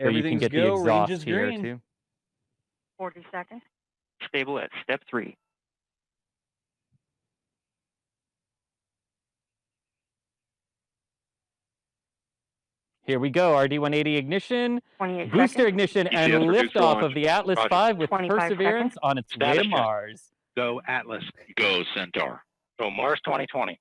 Everything's go. Range is green. Too. 40 seconds. Stable at step 3. Here we go. RD-180 ignition, 28 booster seconds. ignition, and liftoff of the Atlas V with Perseverance on its way to Mars. Go Atlas. Go Centaur. Go Mars 2020.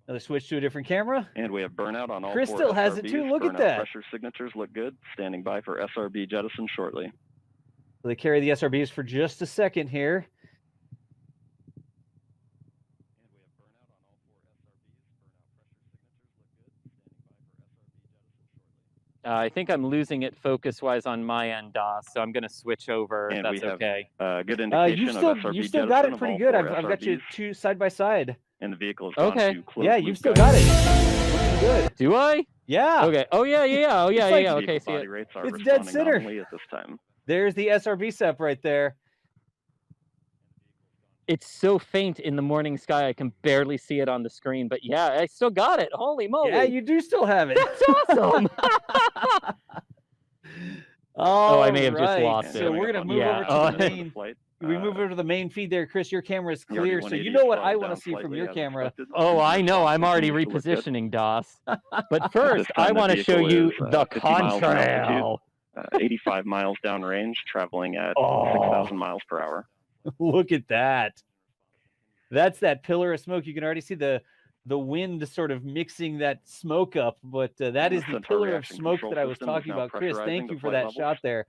Another switch to a different camera. And we have burnout on all Chris 4 still has it SRBs. too. Look at Burnout that. Pressure signatures look good. Standing by for SRB jettison shortly. So they carry the SRBs for just a second here. I think I'm losing it focus-wise on my end, DOS, so I'm going to switch over. And That's we have okay. Good indication of SRB you still got it pretty good. I've got you 2 side by side. And the vehicle is okay. Yeah, you've still got it. Good. Do I? Yeah. Okay. Oh yeah. Oh yeah. Like yeah. Okay. See body it. rates are It's dead center. at this time. There's the SRB SEP right there. It's so faint in the morning sky, I can barely see it on the screen. But yeah, I still got it. Holy moly! Yeah, you do still have it. That's awesome. Oh, I may have just lost it. So we're gonna move over to the main. We move over to the main feed there, Chris. Your camera is clear, so you know what I want to see from your camera. Oh, I know. I'm already repositioning, DOS. But first, I want to show you the contrail. 85 miles downrange, traveling at 6,000 miles per hour. Look at that. That's that pillar of smoke. You can already see the wind sort of mixing that smoke up, but that is the pillar of smoke that I was talking about. Chris, thank you for that shot there.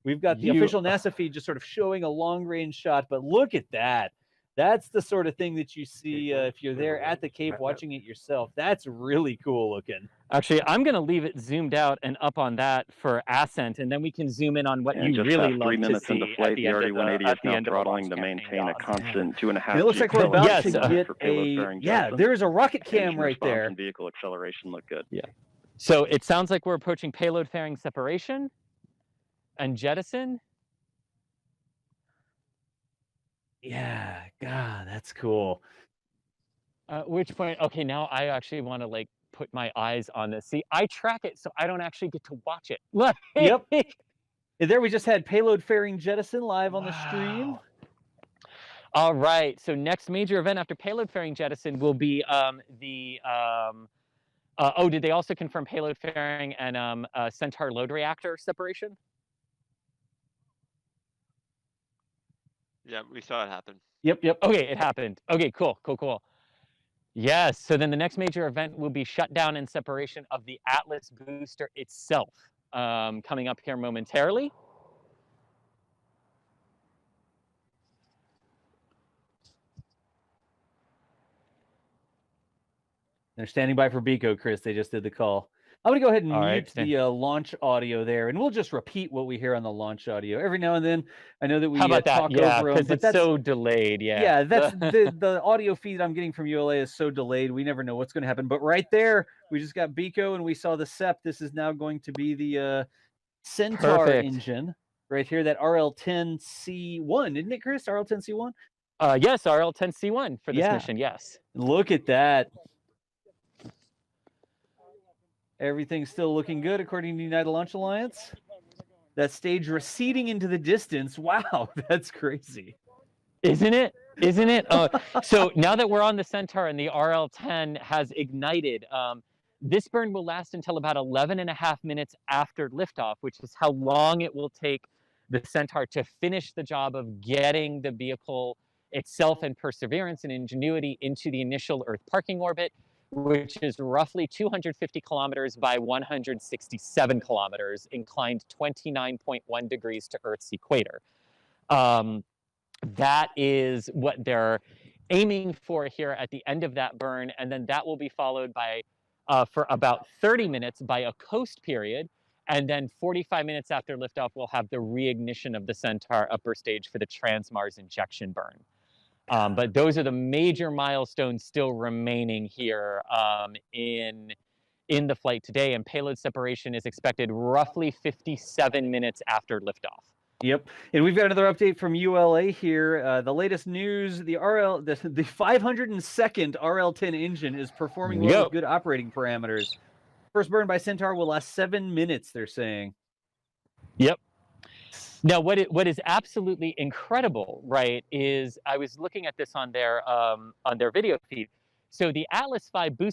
We've got the official NASA feed just sort of showing a long-range shot, but look at that. That's the sort of thing that you see if you're there at the Cape watching it yourself. That's really cool looking. Actually, I'm going to leave it zoomed out and up on that for ascent, and then we can zoom in on what you really love to see into flight, at the end of RD-180 is now throttling to maintain a constant 2.5 It looks like we're about to get a there's a rocket cam right there. And vehicle acceleration look good. Yeah. So it sounds like we're approaching payload fairing separation and jettison. Yeah, God, that's cool. Which point? Okay, now I actually want to like put my eyes on this. See, I track it, so I don't actually get to watch it. Yep. And there we just had payload fairing jettison live on the stream. All right. So next major event after payload fairing jettison will be oh, did they also confirm payload fairing and Centaur load reactor separation? Yeah, we saw it happen. Yep. Okay, it happened. Okay, cool. Yes, so then the next major event will be shutdown and separation of the Atlas booster itself, coming up here momentarily. They're standing by for Bico, Chris. They just did the call. I'm going to go ahead and All right, mute the launch audio there, and we'll just repeat what we hear on the launch audio. Every now and then, I know that we How about that? talk Yeah, over them, because but it's that's so delayed. Yeah. yeah, that's the audio feed I'm getting from ULA is so delayed. We never know what's going to happen. But right there, we just got Bico, and we saw the SEP. This is now going to be the Centaur Perfect. engine right here, that RL-10C1, isn't it, Chris? RL-10C1? Yes, RL-10C1 for this Yeah. mission. Yes. Look at that. Everything's still looking good according to United Launch Alliance. That stage receding into the distance. Wow, that's crazy. Isn't it? Isn't it? So now that we're on the Centaur and the RL-10 has ignited, this burn will last until about 11.5 minutes after liftoff, which is how long it will take the Centaur to finish the job of getting the vehicle itself and Perseverance and Ingenuity into the initial Earth parking orbit, which is roughly 250 kilometers by 167 kilometers, inclined 29.1 degrees to Earth's equator. That is what they're aiming for here at the end of that burn, and then that will be followed by, for about 30 minutes, by a coast period, and then 45 minutes after liftoff, we'll have the reignition of the Centaur upper stage for the Trans-Mars injection burn. But those are the major milestones still remaining here in the flight today, and payload separation is expected roughly 57 minutes after liftoff. Yep, and we've got another update from ULA here. The latest news: the 502nd RL-10 engine is performing well with good operating parameters. First burn by Centaur will last 7 minutes. They're saying. Yep. Now, what is absolutely incredible, right, is I was looking at this on their video feed. So the Atlas V booster